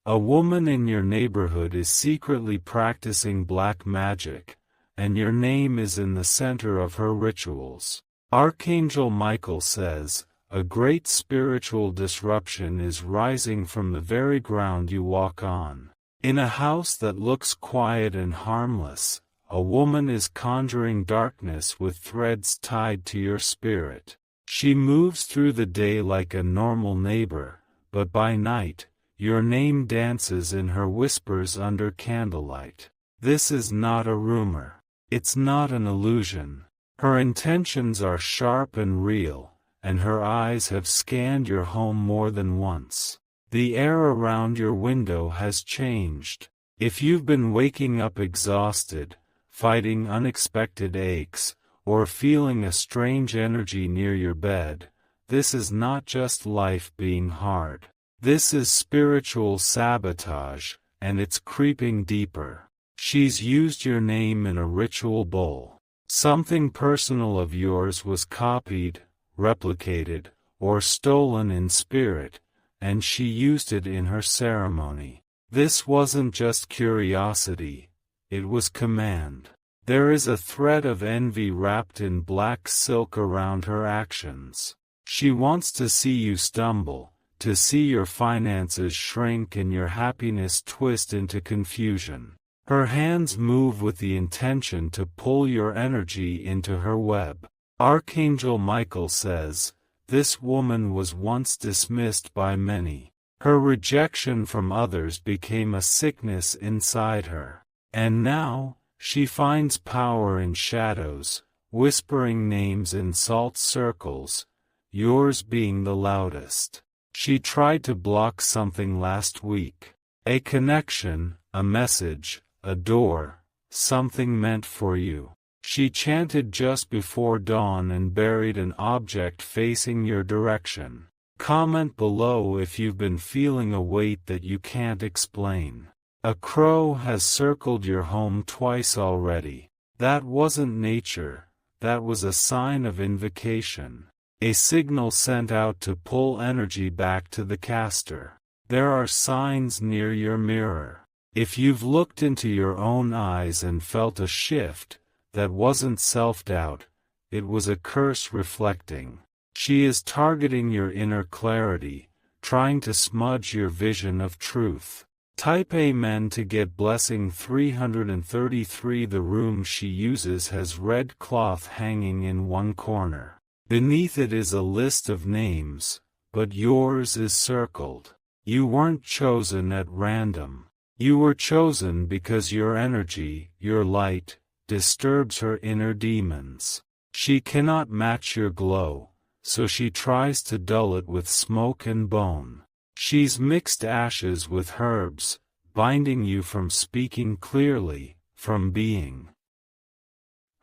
A woman in your neighborhood is secretly practicing black magic, and your name is in the center of her rituals. Archangel Michael says, a great spiritual disruption is rising from the very ground you walk on. In a house that looks quiet and harmless, a woman is conjuring darkness with threads tied to your spirit. She moves through the day like a normal neighbor, but by night, your name dances in her whispers under candlelight. This is not a rumor. It's not an illusion. Her intentions are sharp and real, and her eyes have scanned your home more than once. The air around your window has changed. If you've been waking up exhausted, fighting unexpected aches, or feeling a strange energy near your bed, this is not just life being hard. This is spiritual sabotage, and it's creeping deeper. She's used your name in a ritual bowl. Something personal of yours was copied, replicated, or stolen in spirit, and she used it in her ceremony. This wasn't just curiosity, it was command. There is a thread of envy wrapped in black silk around her actions. She wants to see you stumble, to see your finances shrink and your happiness twist into confusion. Her hands move with the intention to pull your energy into her web. Archangel Michael says, this woman was once dismissed by many. Her rejection from others became a sickness inside her. And now, she finds power in shadows, whispering names in salt circles, yours being the loudest. She tried to block something last week. A connection, a message, a door, something meant for you. She chanted just before dawn and buried an object facing your direction. Comment below if you've been feeling a weight that you can't explain. A crow has circled your home twice already. That wasn't nature, that was a sign of invocation. A signal sent out to pull energy back to the caster. There are signs near your mirror. If you've looked into your own eyes and felt a shift, that wasn't self-doubt, it was a curse reflecting. She is targeting your inner clarity, trying to smudge your vision of truth. Type Amen to get blessing 333. The room she uses has red cloth hanging in one corner. Beneath it is a list of names, but yours is circled. You weren't chosen at random. You were chosen because your energy, your light, disturbs her inner demons. She cannot match your glow, so she tries to dull it with smoke and bone. She's mixed ashes with herbs, binding you from speaking clearly, from being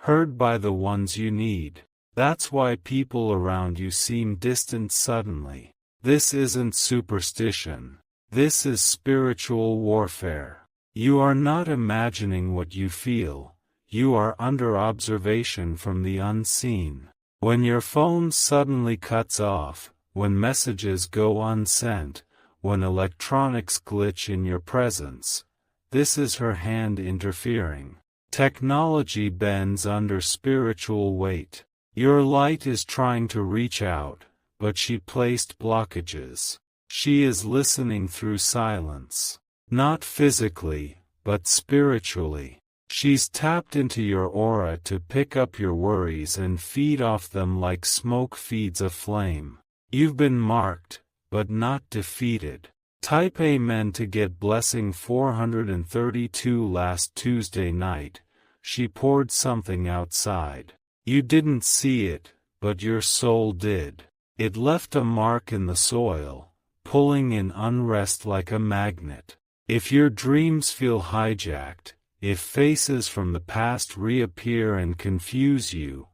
heard by the ones you need. That's why people around you seem distant suddenly. This isn't superstition. This is spiritual warfare. You are not imagining what you feel. You are under observation from the unseen. When your phone suddenly cuts off, when messages go unsent, when electronics glitch in your presence, this is her hand interfering. Technology bends under spiritual weight. Your light is trying to reach out, but she placed blockages. She is listening through silence. Not physically, but spiritually. She's tapped into your aura to pick up your worries and feed off them like smoke feeds a flame. You've been marked, but not defeated. Type Amen to get blessing 432. Last Tuesday night, she poured something outside. You didn't see it, but your soul did. It left a mark in the soil, pulling in unrest like a magnet. If your dreams feel hijacked, if faces from the past reappear and confuse you,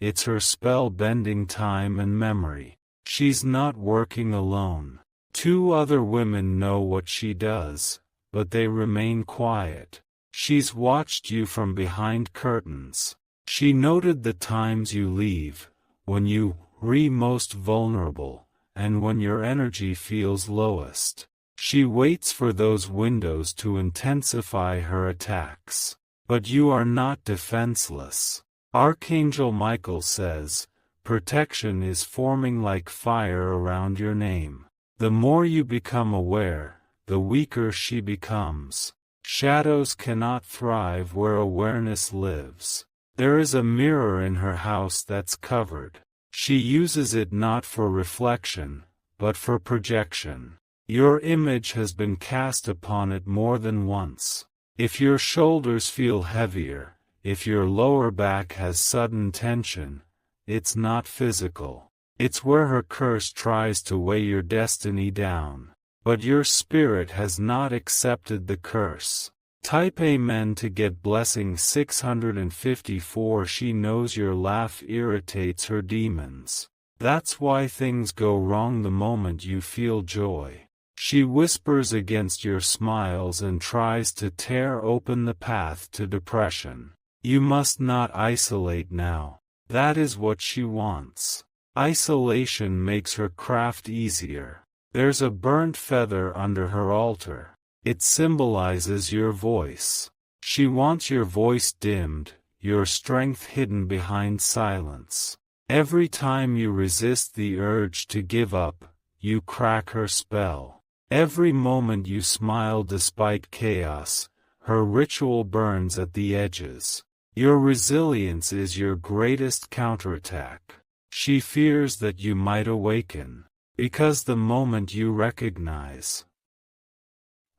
it's her spell-bending time and memory. She's not working alone. 2 other women know what she does, but they remain quiet. She's watched you from behind curtains. She noted the times you leave, when you most vulnerable, and when your energy feels lowest. She waits for those windows to intensify her attacks. But you are not defenseless. Archangel Michael says, protection is forming like fire around your name. The more you become aware, the weaker she becomes. Shadows cannot thrive where awareness lives. There is a mirror in her house that's covered. She uses it not for reflection, but for projection. Your image has been cast upon it more than once. If your shoulders feel heavier, if your lower back has sudden tension, it's not physical. It's where her curse tries to weigh your destiny down. But your spirit has not accepted the curse. Type Amen to get blessing 654. She knows your laugh irritates her demons. That's why things go wrong the moment you feel joy. She whispers against your smiles and tries to tear open the path to depression. You must not isolate now. That is what she wants. Isolation makes her craft easier. There's a burnt feather under her altar. It symbolizes your voice. She wants your voice dimmed, your strength hidden behind silence. Every time you resist the urge to give up, you crack her spell. Every moment you smile despite chaos, her ritual burns at the edges. Your resilience is your greatest counterattack. She fears that you might awaken, because the moment you recognize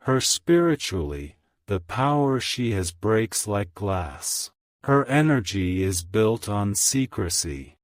her spiritually, the power she has breaks like glass. Her energy is built on secrecy.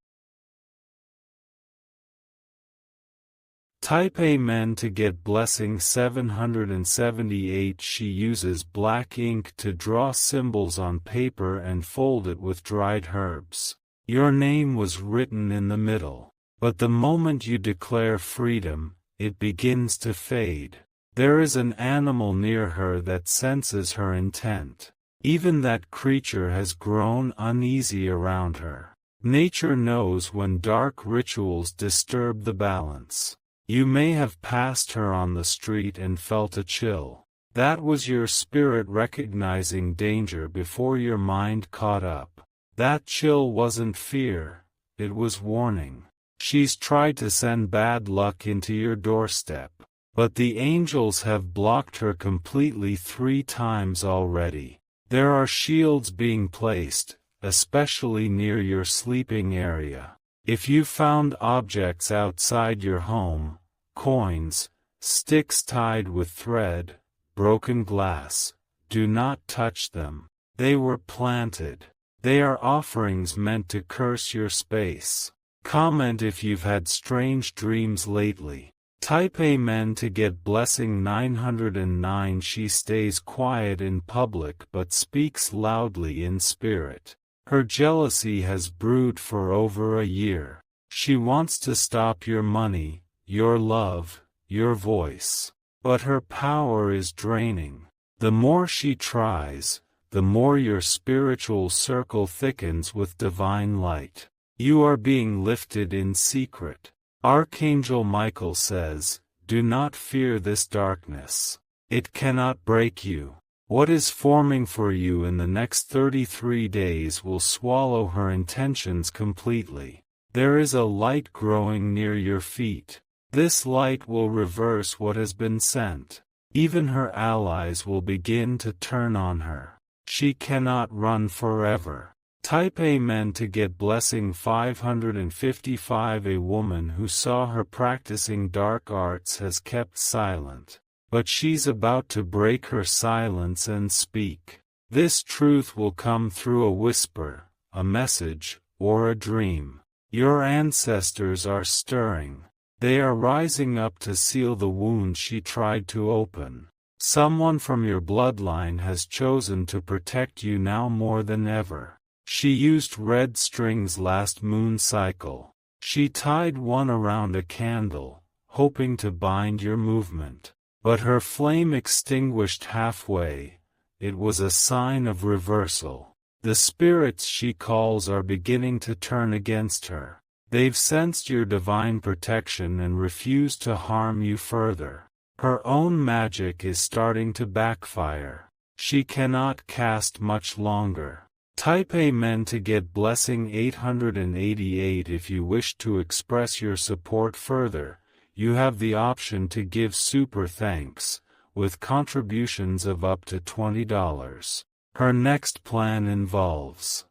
Type Amen to get blessing 778. She uses black ink to draw symbols on paper and fold it with dried herbs. Your name was written in the middle. But the moment you declare freedom, it begins to fade. There is an animal near her that senses her intent. Even that creature has grown uneasy around her. Nature knows when dark rituals disturb the balance. You may have passed her on the street and felt a chill. That was your spirit recognizing danger before your mind caught up. That chill wasn't fear, it was warning. She's tried to send bad luck into your doorstep. But the angels have blocked her completely 3 times already. There are shields being placed, especially near your sleeping area. If you found objects outside your home, coins, sticks tied with thread, broken glass, do not touch them. They were planted. They are offerings meant to curse your space. Comment if you've had strange dreams lately. Type Amen to get blessing 909. She stays quiet in public but speaks loudly in spirit. Her jealousy has brewed for over a year. She wants to stop your money, your love, your voice. But her power is draining. The more she tries, the more your spiritual circle thickens with divine light. You are being lifted in secret. Archangel Michael says, do not fear this darkness. It cannot break you. What is forming for you in the next 33 days will swallow her intentions completely. There is a light growing near your feet. This light will reverse what has been sent. Even her allies will begin to turn on her. She cannot run forever. Type Amen to get blessing 555. A woman who saw her practicing dark arts has kept silent. But she's about to break her silence and speak. This truth will come through a whisper, a message, or a dream. Your ancestors are stirring. They are rising up to seal the wound she tried to open. Someone from your bloodline has chosen to protect you now more than ever. She used red strings last moon cycle. She tied one around a candle, hoping to bind your movement. But her flame extinguished halfway. It was a sign of reversal. The spirits she calls are beginning to turn against her. They've sensed your divine protection and refuse to harm you further. Her own magic is starting to backfire. She cannot cast much longer. Type Amen to get blessing 888. If you wish to express your support further, you have the option to give super thanks, with contributions of up to $20. Her next plan involves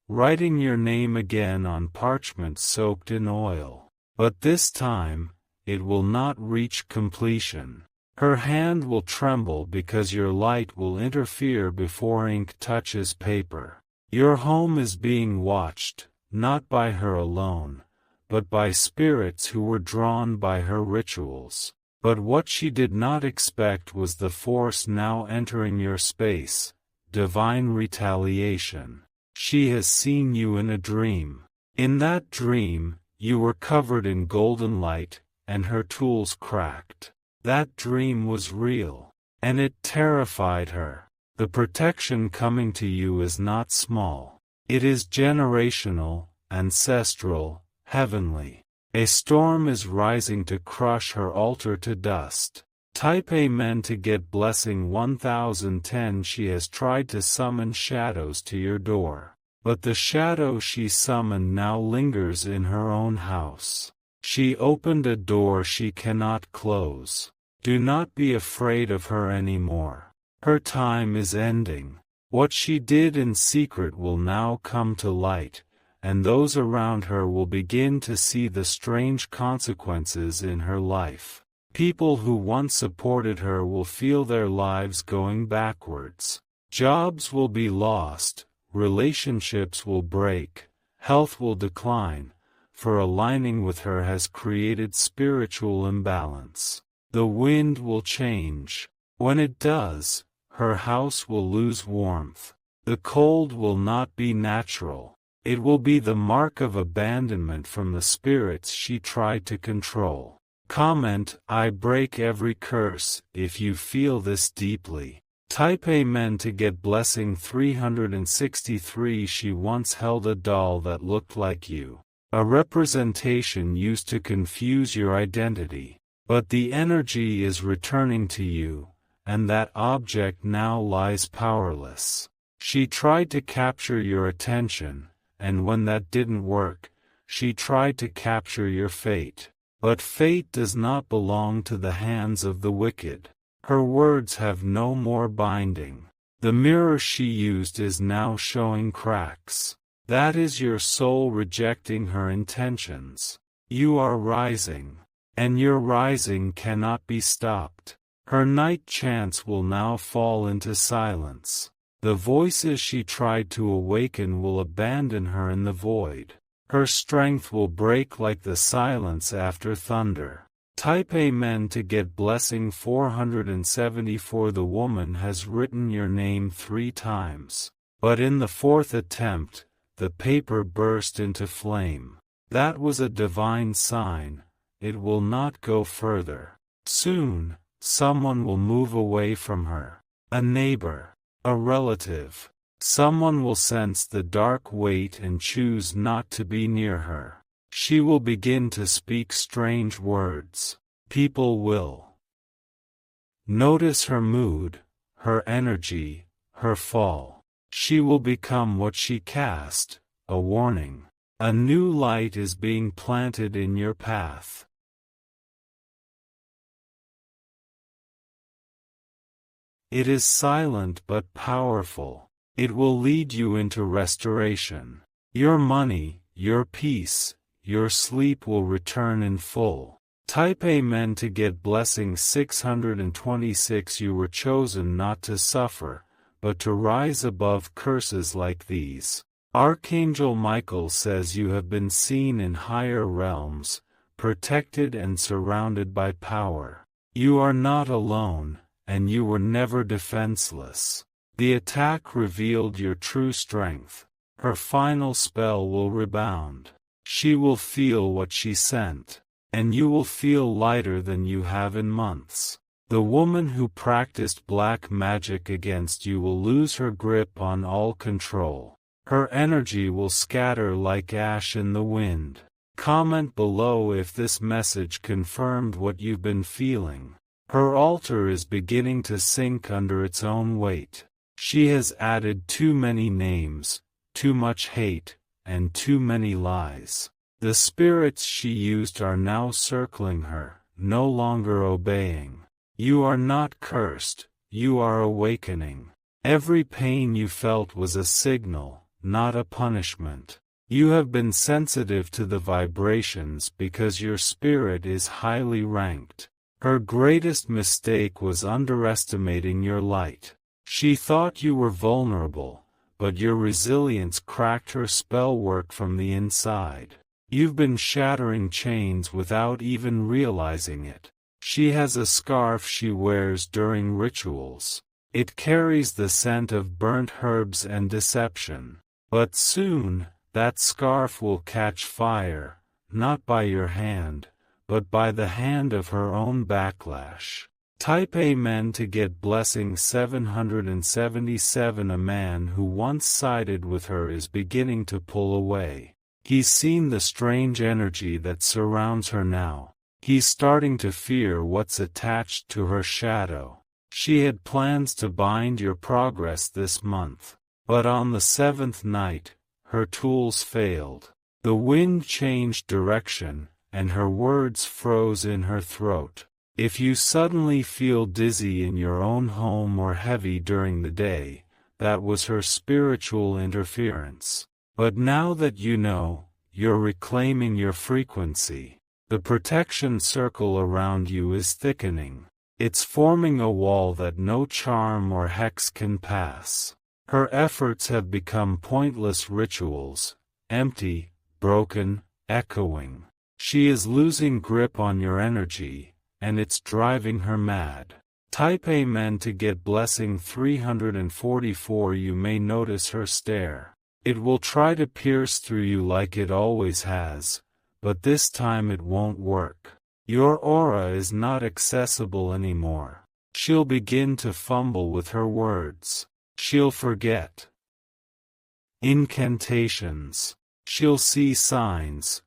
writing your name again on parchment soaked in oil. But this time, it will not reach completion. Her hand will tremble because your light will interfere before ink touches paper. Your home is being watched, not by her alone, but by spirits who were drawn by her rituals. But what she did not expect was the force now entering your space, divine retaliation. She has seen you in a dream. In that dream, you were covered in golden light, and her tools cracked. That dream was real, and it terrified her. The protection coming to you is not small. It is generational, ancestral, heavenly. A storm is rising to crush her altar to dust. Type Amen to get blessing 1010. She has tried to summon shadows to your door, but the shadow she summoned now lingers in her own house. She opened a door she cannot close. Do not be afraid of her anymore. Her time is ending. What she did in secret will now come to light, and those around her will begin to see the strange consequences in her life. People who once supported her will feel their lives going backwards. Jobs will be lost, relationships will break, health will decline, for aligning with her has created spiritual imbalance. The wind will change. When it does, her house will lose warmth. The cold will not be natural. It will be the mark of abandonment from the spirits she tried to control. Comment, I break every curse, if you feel this deeply. Type Amen to get blessing 363. She once held a doll that looked like you. A representation used to confuse your identity. But the energy is returning to you, and that object now lies powerless. She tried to capture your attention, and when that didn't work, she tried to capture your fate. But fate does not belong to the hands of the wicked. Her words have no more binding. The mirror she used is now showing cracks. That is your soul rejecting her intentions. You are rising. And your rising cannot be stopped. Her night chants will now fall into silence. The voices she tried to awaken will abandon her in the void. Her strength will break like the silence after thunder. Type Amen to get blessing 474. The woman has written your name 3 times. But in the 4th attempt, the paper burst into flame. That was a divine sign. It will not go further. Soon, someone will move away from her. A neighbor, a relative. Someone will sense the dark weight and choose not to be near her. She will begin to speak strange words. People will notice her mood, her energy, her fall. She will become what she cast, a warning. A new light is being planted in your path. It is silent but powerful. It will lead you into restoration. Your money, your peace, your sleep will return in full. Type Amen to get blessing 626. You were chosen not to suffer, but to rise above curses like these. Archangel Michael says you have been seen in higher realms, protected and surrounded by power. You are not alone, and you were never defenseless. The attack revealed your true strength. Her final spell will rebound. She will feel what she sent, and you will feel lighter than you have in months. The woman who practiced black magic against you will lose her grip on all control. Her energy will scatter like ash in the wind. Comment below if this message confirmed what you've been feeling. Her altar is beginning to sink under its own weight. She has added too many names, too much hate, and too many lies. The spirits she used are now circling her, no longer obeying. You are not cursed, you are awakening. Every pain you felt was a signal, not a punishment. You have been sensitive to the vibrations because your spirit is highly ranked. Her greatest mistake was underestimating your light. She thought you were vulnerable, but your resilience cracked her spell work from the inside. You've been shattering chains without even realizing it. She has a scarf she wears during rituals. It carries the scent of burnt herbs and deception. But soon, that scarf will catch fire, not by your hand, but by the hand of her own backlash. Type Amen to get blessing 777. A man who once sided with her is beginning to pull away. He's seen the strange energy that surrounds her now. He's starting to fear what's attached to her shadow. She had plans to bind your progress this month. But on the seventh night, her tools failed. The wind changed direction, and her words froze in her throat. If you suddenly feel dizzy in your own home or heavy during the day, that was her spiritual interference. But now that you know, you're reclaiming your frequency. The protection circle around you is thickening. It's forming a wall that no charm or hex can pass. Her efforts have become pointless rituals, empty, broken, echoing. She is losing grip on your energy, and it's driving her mad. Type Amen to get blessing 344. You may notice her stare. It will try to pierce through you like it always has, but this time it won't work. Your aura is not accessible anymore. She'll begin to fumble with her words. She'll forget incantations. She'll see signs,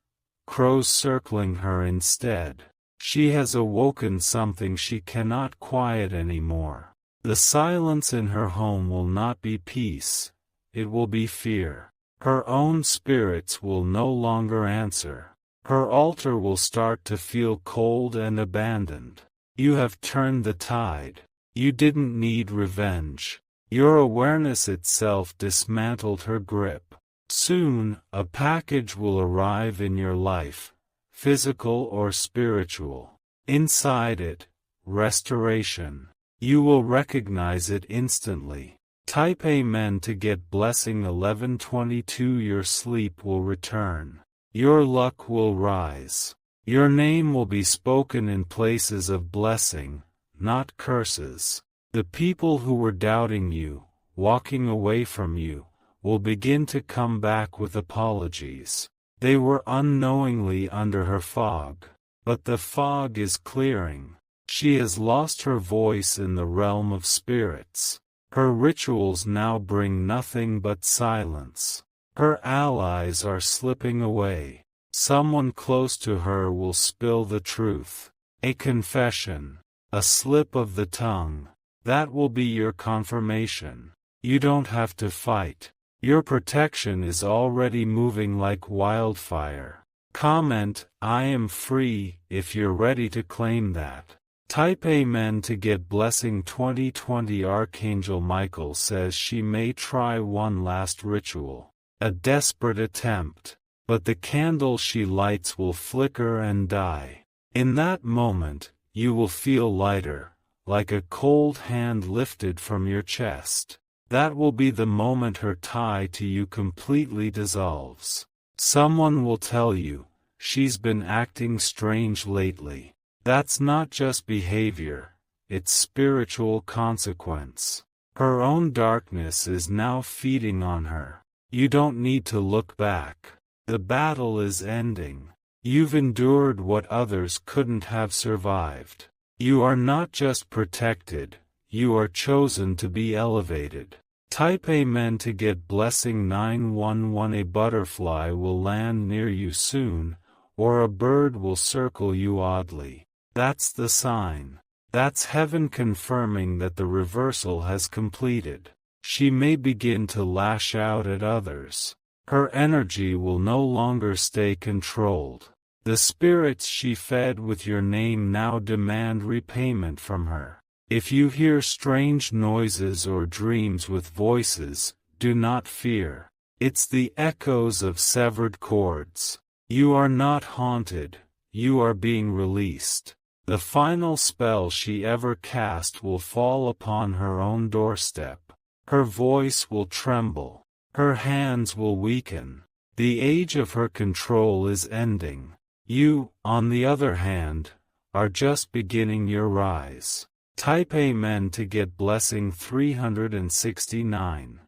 crows circling her instead. She has awoken something she cannot quiet anymore. The silence in her home will not be peace, it will be fear. Her own spirits will no longer answer. Her altar will start to feel cold and abandoned. You have turned the tide. You didn't need revenge. Your awareness itself dismantled her grip. Soon, a package will arrive in your life, physical or spiritual. Inside it, restoration. You will recognize it instantly. Type Amen to get blessing 1122. Your sleep will return. Your luck will rise. Your name will be spoken in places of blessing, not curses. The people who were doubting you, walking away from you, will begin to come back with apologies. They were unknowingly under her fog. But the fog is clearing. She has lost her voice in the realm of spirits. Her rituals now bring nothing but silence. Her allies are slipping away. Someone close to her will spill the truth. A confession. A slip of the tongue. That will be your confirmation. You don't have to fight. Your protection is already moving like wildfire. Comment, I am free, if you're ready to claim that. Type Amen to get blessing 2020. Archangel Michael says she may try one last ritual. A desperate attempt. But the candle she lights will flicker and die. In that moment, you will feel lighter, like a cold hand lifted from your chest. That will be the moment her tie to you completely dissolves. Someone will tell you, she's been acting strange lately. That's not just behavior, it's spiritual consequence. Her own darkness is now feeding on her. You don't need to look back. The battle is ending. You've endured what others couldn't have survived. You are not just protected, you are chosen to be elevated. Type Amen to get blessing 911. A butterfly will land near you soon, or a bird will circle you oddly. That's the sign. That's heaven confirming that the reversal has completed. She may begin to lash out at others. Her energy will no longer stay controlled. The spirits she fed with your name now demand repayment from her. If you hear strange noises or dreams with voices, do not fear. It's the echoes of severed cords. You are not haunted, you are being released. The final spell she ever cast will fall upon her own doorstep. Her voice will tremble. Her hands will weaken. The age of her control is ending. You, on the other hand, are just beginning your rise. Type Amen to get blessing 369.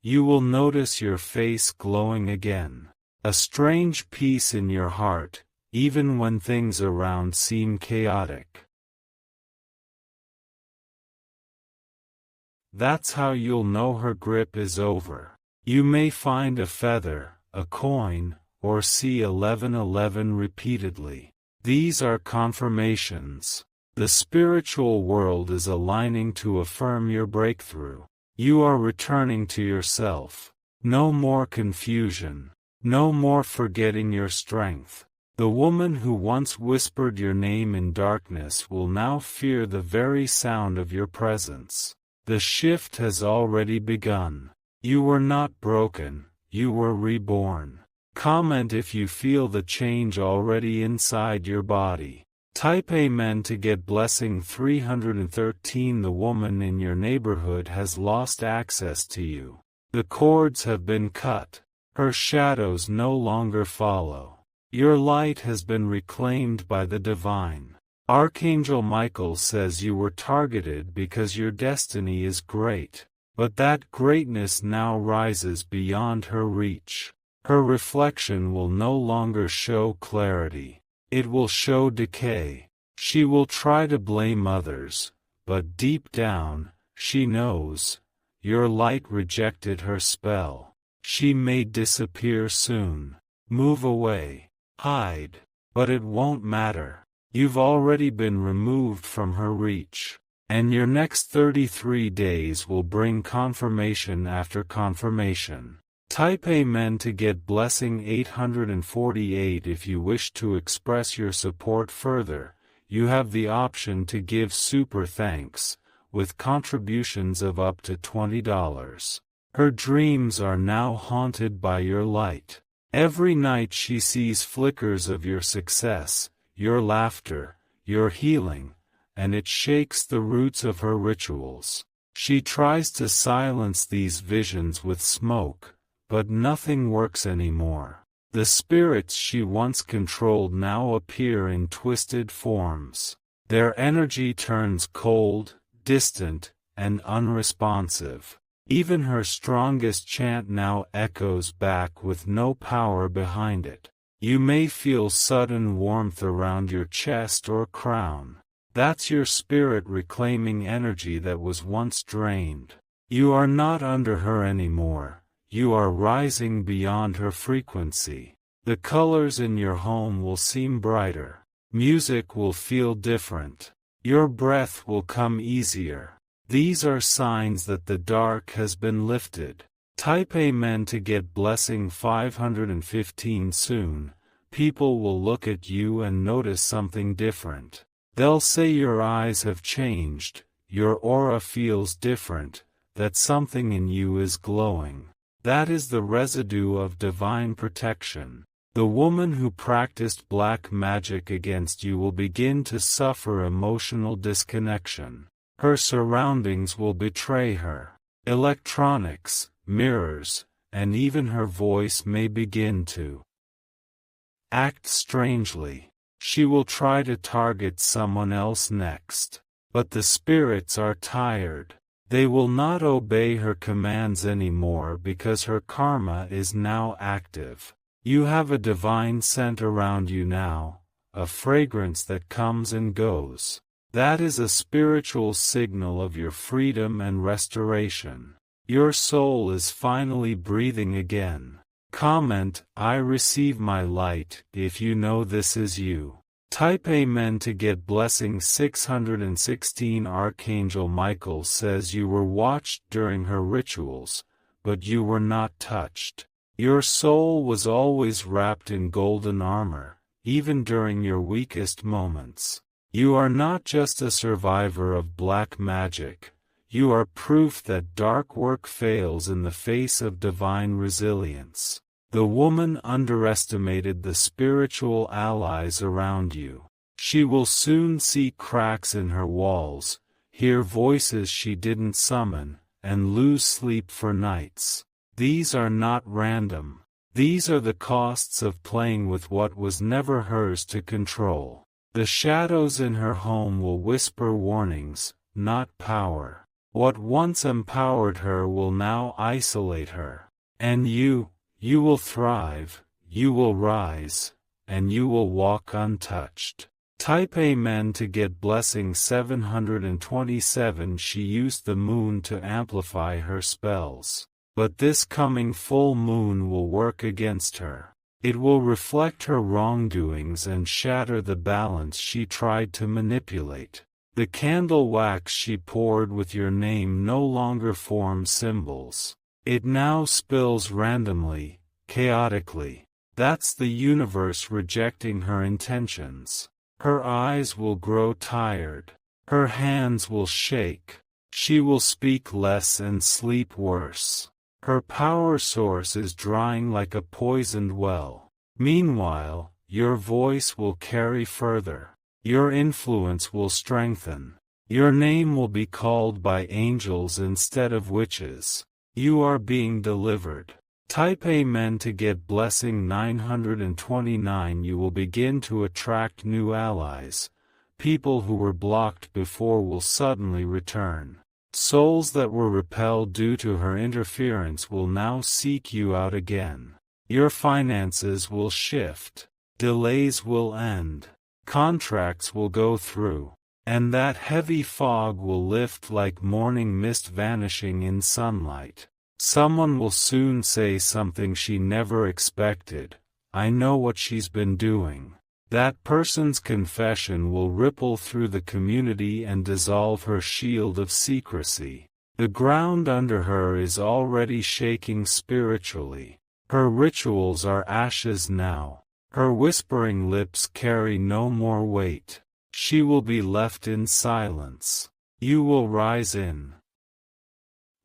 You will notice your face glowing again. A strange peace in your heart, even when things around seem chaotic. That's how you'll know her grip is over. You may find a feather, a coin, or see 1111 repeatedly. These are confirmations. The spiritual world is aligning to affirm your breakthrough. You are returning to yourself. No more confusion. No more forgetting your strength. The woman who once whispered your name in darkness will now fear the very sound of your presence. The shift has already begun. You were not broken, you were reborn. Comment if you feel the change already inside your body. Type Amen to get blessing 313. The woman in your neighborhood has lost access to you. The cords have been cut. Her shadows no longer follow. Your light has been reclaimed by the divine. Archangel Michael says you were targeted because your destiny is great, but that greatness now rises beyond her reach. Her reflection will no longer show clarity. It will show decay. She will try to blame others, but deep down, she knows. Your light rejected her spell. She may disappear soon. Move away. Hide. But it won't matter. You've already been removed from her reach. And your next 33 days will bring confirmation after confirmation. Type Amen to get blessing 848. If you wish to express your support further, you have the option to give super thanks, with contributions of up to $20. Her dreams are now haunted by your light. Every night she sees flickers of your success, your laughter, your healing, and it shakes the roots of her rituals. She tries to silence these visions with smoke, but nothing works anymore. The spirits she once controlled now appear in twisted forms. Their energy turns cold, distant, and unresponsive. Even her strongest chant now echoes back with no power behind it. You may feel sudden warmth around your chest or crown. That's your spirit reclaiming energy that was once drained. You are not under her anymore. You are rising beyond her frequency. The colors in your home will seem brighter. Music will feel different. Your breath will come easier. These are signs that the dark has been lifted. Type Amen to get blessing 515. Soon, people will look at you and notice something different. They'll say your eyes have changed, your aura feels different, that something in you is glowing. That is the residue of divine protection. The woman who practiced black magic against you will begin to suffer emotional disconnection. Her surroundings will betray her. Electronics, mirrors, and even her voice may begin to act strangely. She will try to target someone else next. But the spirits are tired. They will not obey her commands anymore because her karma is now active. You have a divine scent around you now, a fragrance that comes and goes. That is a spiritual signal of your freedom and restoration. Your soul is finally breathing again. Comment, I receive my light, if you know this is you. Type Amen to get blessing 616. Archangel Michael says you were watched during her rituals, but you were not touched. Your soul was always wrapped in golden armor, even during your weakest moments. You are not just a survivor of black magic, you are proof that dark work fails in the face of divine resilience. The woman underestimated the spiritual allies around you. She will soon see cracks in her walls, hear voices she didn't summon, and lose sleep for nights. These are not random. These are the costs of playing with what was never hers to control. The shadows in her home will whisper warnings, not power. What once empowered her will now isolate her. And you will thrive, you will rise, and you will walk untouched. Type Amen to get blessing 727. She used the moon to amplify her spells. But this coming full moon will work against her. It will reflect her wrongdoings and shatter the balance she tried to manipulate. The candle wax she poured with your name no longer forms symbols. It now spills randomly, chaotically. That's the universe rejecting her intentions. Her eyes will grow tired. Her hands will shake. She will speak less and sleep worse. Her power source is drying like a poisoned well. Meanwhile, your voice will carry further. Your influence will strengthen. Your name will be called by angels instead of witches. You are being delivered. Type Amen to get blessing 929. You will begin to attract new allies. People who were blocked before will suddenly return. Souls that were repelled due to her interference will now seek you out again. Your finances will shift. Delays will end. Contracts will go through. And that heavy fog will lift like morning mist vanishing in sunlight. Someone will soon say something she never expected. I know what she's been doing. That person's confession will ripple through the community and dissolve her shield of secrecy. The ground under her is already shaking spiritually. Her rituals are ashes now. Her whispering lips carry no more weight. She will be left in silence. You will rise in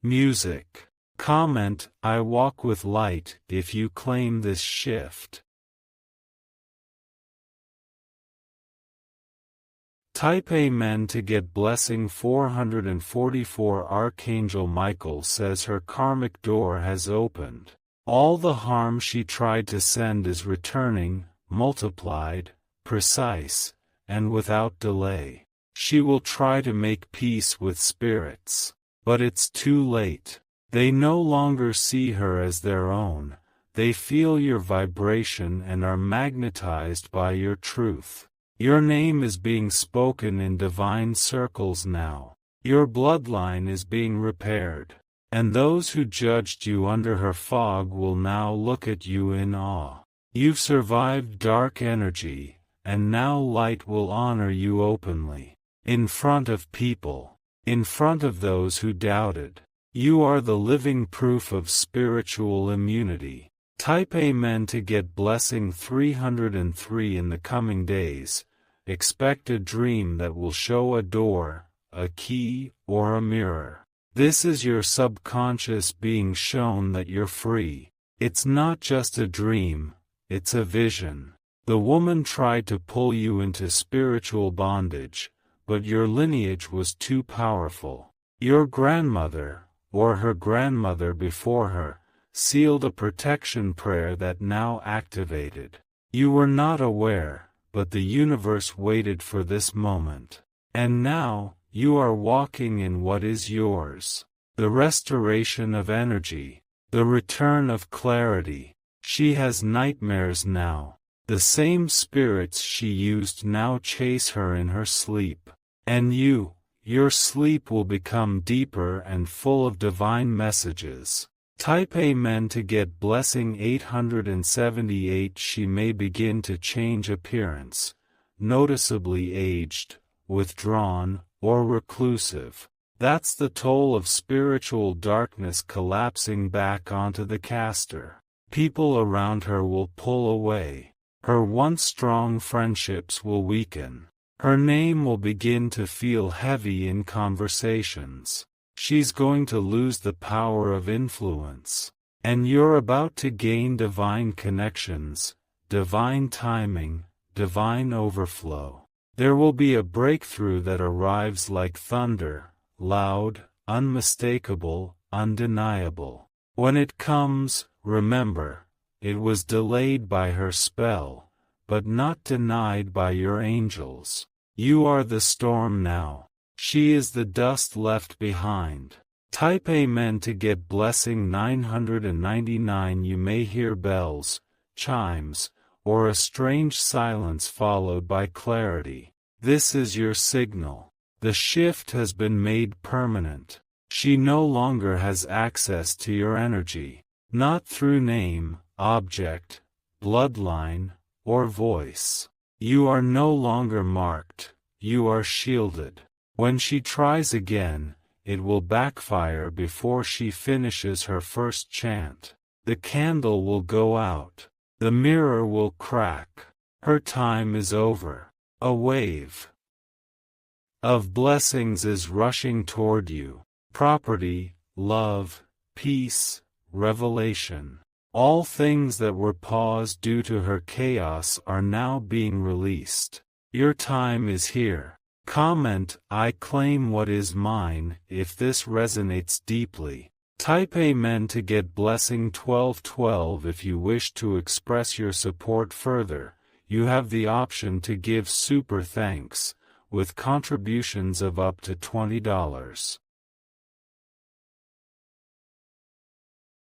music. Comment, I walk with light, if you claim this shift. Type Amen to get blessing 444. Archangel Michael says her karmic door has opened. All the harm she tried to send is returning, multiplied, precise, and without delay. She will try to make peace with spirits. But it's too late. They no longer see her as their own. They feel your vibration and are magnetized by your truth. Your name is being spoken in divine circles now. Your bloodline is being repaired. And those who judged you under her fog will now look at you in awe. You've survived dark energy, and now light will honor you openly. In front of people. In front of those who doubted. You are the living proof of spiritual immunity. Type Amen to get blessing 303. In the coming days, expect a dream that will show a door, a key, or a mirror. This is your subconscious being shown that you're free. It's not just a dream, it's a vision. The woman tried to pull you into spiritual bondage, but your lineage was too powerful. Your grandmother, or her grandmother before her, sealed a protection prayer that now activated. You were not aware, but the universe waited for this moment. And now, you are walking in what is yours. The restoration of energy. The return of clarity. She has nightmares now. The same spirits she used now chase her in her sleep. And your sleep will become deeper and full of divine messages. Type Amen to get blessing 878. She may begin to change appearance, noticeably aged, withdrawn, or reclusive. That's the toll of spiritual darkness collapsing back onto the caster. People around her will pull away. Her once strong friendships will weaken. Her name will begin to feel heavy in conversations. She's going to lose the power of influence. And you're about to gain divine connections, divine timing, divine overflow. There will be a breakthrough that arrives like thunder, loud, unmistakable, undeniable. When it comes, remember, it was delayed by her spell, but not denied by your angels. You are the storm now. She is the dust left behind. Type Amen to get blessing 999. You may hear bells, chimes, or a strange silence followed by clarity. This is your signal. The shift has been made permanent. She no longer has access to your energy, not through name, object, bloodline, or voice. You are no longer marked, you are shielded. When she tries again, it will backfire before she finishes her first chant. The candle will go out. The mirror will crack. Her time is over. A wave of blessings is rushing toward you. Property, love, peace, revelation. All things that were paused due to her chaos are now being released. Your time is here. Comment, I claim what is mine, if this resonates deeply. Type Amen to get blessing 1212. If you wish to express your support further, you have the option to give super thanks, with contributions of up to $20.